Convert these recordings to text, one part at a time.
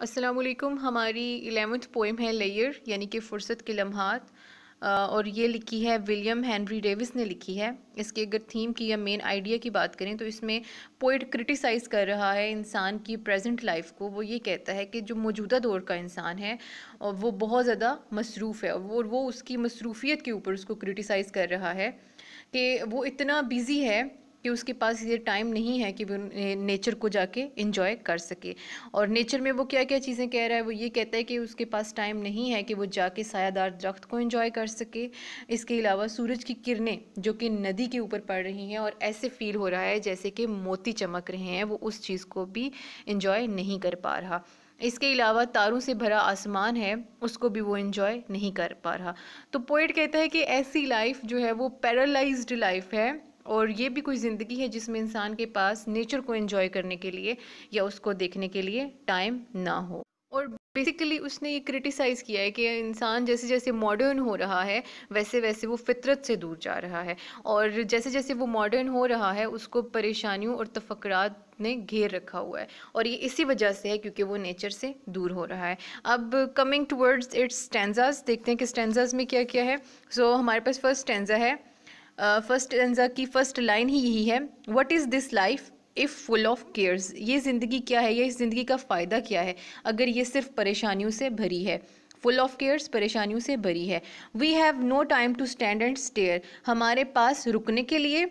अस्सलाम वालेकुम। हमारी 11th पोइम है लेयर यानी कि फ़ुर्सत के लम्हात, और ये लिखी है विलियम हेनरी डेविस ने लिखी है। इसके अगर थीम की या मेन आइडिया की बात करें तो इसमें पोइट क्रिटिसाइज़ कर रहा है इंसान की प्रेजेंट लाइफ को। वो ये कहता है कि जो मौजूदा दौर का इंसान है और वो बहुत ज़्यादा मसरूफ़ है, और वो उसकी मसरूफियत के ऊपर उसको क्रिटिसाइज़ कर रहा है कि वो इतना बिज़ी है कि उसके पास ये टाइम नहीं है कि वो नेचर को जाके इंजॉय कर सके। और नेचर में वो क्या क्या चीज़ें कह रहा है, वो ये कहता है कि उसके पास टाइम नहीं है कि वो जाके सायादार दरख्त को इंजॉय कर सके। इसके अलावा सूरज की किरणें जो कि नदी के ऊपर पड़ रही हैं और ऐसे फील हो रहा है जैसे कि मोती चमक रहे हैं, वो उस चीज़ को भी इंजॉय नहीं कर पा रहा। इसके अलावा तारों से भरा आसमान है, उसको भी वो इंजॉय नहीं कर पा रहा। तो पोइट कहता है कि ऐसी लाइफ जो है वो पैरालाइज्ड लाइफ है, और ये भी कोई ज़िंदगी है जिसमें इंसान के पास नेचर को एंजॉय करने के लिए या उसको देखने के लिए टाइम ना हो। और बेसिकली उसने ये क्रिटिसाइज़ किया है कि इंसान जैसे जैसे मॉडर्न हो रहा है वैसे वैसे वो फितरत से दूर जा रहा है, और जैसे जैसे वो मॉडर्न हो रहा है उसको परेशानियों और तफक्कुरात ने घेर रखा हुआ है, और ये इसी वजह से है क्योंकि वो नेचर से दूर हो रहा है। अब कमिंग टूवर्ड्स इट्स स्टैंजास, देखते हैं कि स्टैंजास में क्या क्या है। हमारे पास फर्स्ट स्टैंजा है। फर्स्ट स्टैंजा की फर्स्ट लाइन ही यही है, what is this life if full of cares. ये ज़िंदगी क्या है, ये इस ज़िंदगी का फ़ायदा क्या है अगर ये सिर्फ परेशानियों से भरी है। फुल ऑफ केयर्स, परेशानियों से भरी है। We have no time to stand and stare, हमारे पास रुकने के लिए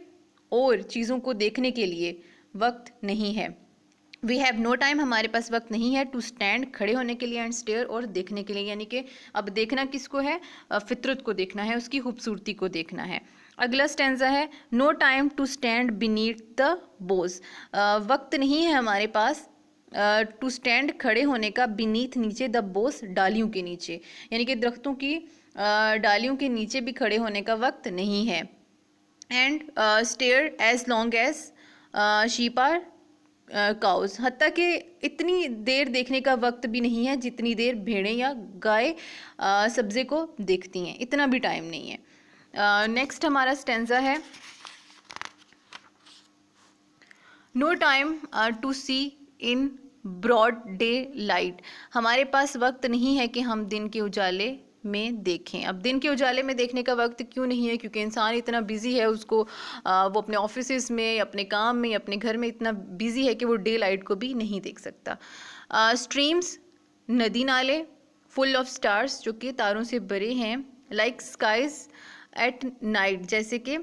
और चीज़ों को देखने के लिए वक्त नहीं है। वी हैव नो टाइम, हमारे पास वक्त नहीं है, टू स्टैंड, खड़े होने के लिए, एंड स्टेयर, और देखने के लिए, यानी कि अब देखना किसको है, फितरत को देखना है, उसकी खूबसूरती को देखना है। अगला स्टैंजा है, no time to stand beneath the boughs, वक्त नहीं है हमारे पास टू स्टैंड, खड़े होने का, बीनीथ नीचे, द बोस डालियों के नीचे, यानी कि दरख्तों की डालियों के नीचे भी खड़े होने का वक्त नहीं है। And stare as long as sheep or cows, हत्ता कि इतनी देर देखने का वक्त भी नहीं है जितनी देर भेड़ें या गाय सब्ज़े को देखती हैं, इतना भी टाइम नहीं है। नेक्स्ट हमारा स्टेंजा है, no time to see in broad daylight, हमारे पास वक्त नहीं है कि हम दिन के उजाले में देखें। अब दिन के उजाले में देखने का वक्त क्यों नहीं है, क्योंकि इंसान इतना बिजी है, उसको वो अपने ऑफिस में, अपने काम में, अपने घर में इतना बिजी है कि वो डे लाइट को भी नहीं देख सकता। स्ट्रीम्स, नदी नाले, फुल ऑफ स्टार्स, जो कि तारों से भरे हैं, लाइक स्काइज एट नाइट, जैसे कि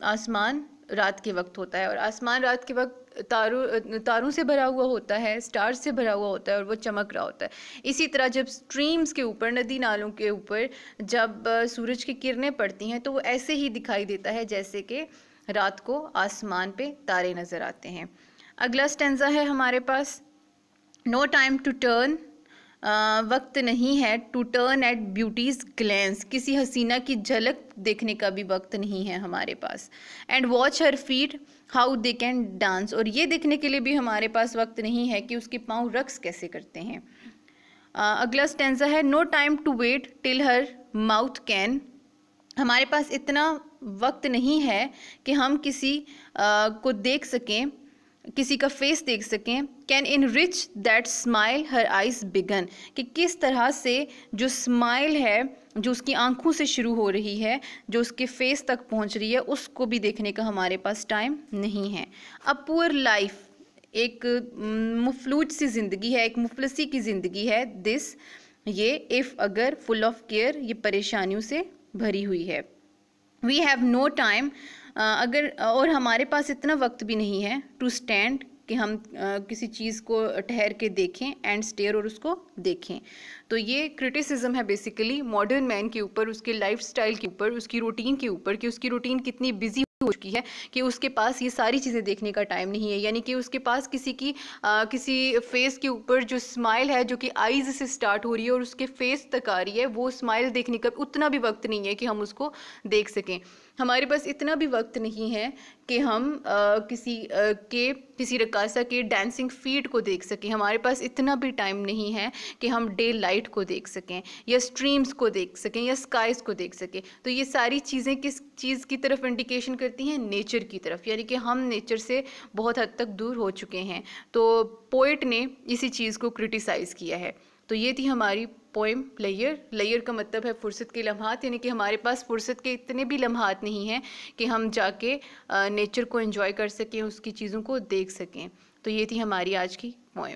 आसमान रात के वक्त होता है, और आसमान रात के वक्त तारों से भरा हुआ होता है, स्टार्स से भरा हुआ होता है, और वो चमक रहा होता है। इसी तरह जब स्ट्रीम्स के ऊपर, नदी नालों के ऊपर जब सूरज की किरणें पड़ती हैं तो वो ऐसे ही दिखाई देता है जैसे कि रात को आसमान पे तारे नज़र आते हैं। अगला स्टेंजा है हमारे पास, नो टाइम टू टर्न, वक्त नहीं है, to turn at beauty's glance, किसी हसीना की झलक देखने का भी वक्त नहीं है हमारे पास। And watch her feet how they can dance, और ये देखने के लिए भी हमारे पास वक्त नहीं है कि उसके पाँव रक्स कैसे करते हैं। अगला स्टेंजा है, no time to wait till her mouth can, हमारे पास इतना वक्त नहीं है कि हम किसी को देख सकें, किसी का फेस देख सकें। Can enrich that smile her eyes began, कि किस तरह से जो स्माइल है, जो उसकी आंखों से शुरू हो रही है, जो उसके फेस तक पहुंच रही है, उसको भी देखने का हमारे पास टाइम नहीं है। अब पुअर लाइफ, एक मुफलूज सी ज़िंदगी है, एक मुफलसी की ज़िंदगी है दिस, ये, इफ़ अगर, फुल ऑफ केयर, ये परेशानियों से भरी हुई है। वी हैव नो टाइम, अगर, और हमारे पास इतना वक्त भी नहीं है, टू स्टैंड, कि हम किसी चीज़ को ठहर के देखें, एंड स्टेयर, और उसको देखें। तो ये क्रिटिसिज्म है बेसिकली मॉडर्न मैन के ऊपर, उसके लाइफस्टाइल के ऊपर, उसकी रूटीन के ऊपर, कि उसकी रूटीन कितनी बिजी हो चुकी है कि उसके पास ये सारी चीज़ें देखने का टाइम नहीं है। यानी कि उसके पास किसी फेस के ऊपर जो स्माइल है, जो कि आईज से स्टार्ट हो रही है और उसके फेस तक आ रही है, वो स्माइल देखने का उतना भी वक्त नहीं है कि हम उसको देख सकें। हमारे पास इतना भी वक्त नहीं है कि हम किसी रकासा के डांसिंग फीट को देख सकें। हमारे पास इतना भी टाइम नहीं है कि हम डे लाइट को देख सकें, या स्ट्रीम्स को देख सकें, या स्काइज को देख सकें। तो ये सारी चीज़ें किस चीज़ की तरफ इंडिकेशन करती करती हैं नेचर की तरफ, यानी कि हम नेचर से बहुत हद तक दूर हो चुके हैं। तो पोइट ने इसी चीज़ को क्रिटिसाइज़ किया है। तो ये थी हमारी पोएम लेयर। लेयर का मतलब है फुर्सत के लम्हात, यानी कि हमारे पास फुर्सत के इतने भी लम्हात नहीं हैं कि हम जाके नेचर को एंजॉय कर सकें, उसकी चीज़ों को देख सकें। तो ये थी हमारी आज की पोएम।